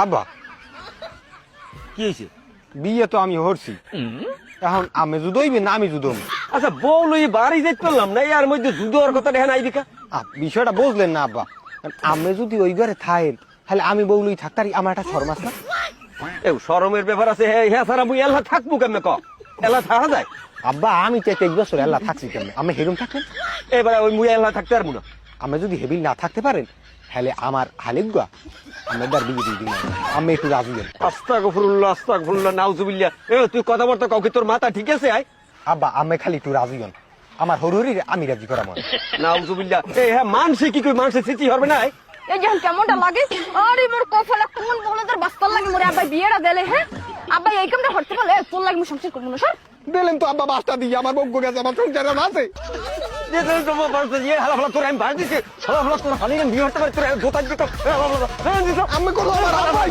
আব্বা কি হয়েছে? বিয়ে তো আমি হরছি, এখন আমি জুদইবে না আমি জুদম? আচ্ছা বউ লই বাড়ি যাইতে পারলাম না, এর মধ্যে জুদোর কথা দেখেন আইবি কা? বিষয়টা বুঝলেন না আব্বা, আমি যদি ওই ঘরে থাকেন তাহলে আমি বউলই থাকতারি, আমার একটা শর্ম আছে না? এ শরমের ব্যাপার আছে, হ্যাঁ সারা মুই এলা থাকবো কেমনে ক? এলা থাকা যায়? আব্বা আমি তো 1 বছর আল্লাহ থাকছি কেমন, আমি হেরুম থাকলেন? এবারে ওই মুই এলা থাকতে পারবো না। আমি যদি হেবিল না থাকতে পারেন তাহলে আমার হালিগুয়া আমাদের বিয়ে দিয়ে দিন, আমি একটু রাজি দেন। আস্তাগফিরুল্লাহ নাউজুবিল্লাহ। এ তুই কথাবার্তা কাউকে, তোর মাথা ঠিক আছে? আয় আব্বা আমি খালি একটু রাজি হন, আমার হরুরি আমি রাজি করা মনে। নাউজুবিল্লাহ। এ হ্যাঁ মানসে কি কই, মানসে স্মৃতি হবে না? এই যখন কেমনটা লাগে, আরে মোর কপালে কোন বলে তোর বাস্তার লাগে মোরে আব্বাই বিয়েটা দেলে। হ্যাঁ আব্বাই এই কামটা করতে পারলে তোর লাগে আমি সংসার করবো না। সর দিলেন তো আব্বা বাসটা দিয়ে, আমার বউ গেছে, আমার সংসার আছে। যে তোমার বাড়িতে যে হালা হালা তোর আমি বাড়ি দিছি, হালা হালা তোর হালি বিয়ে হতে পারে, তোর গোটা দিত আমি করবো আমার আব্বাই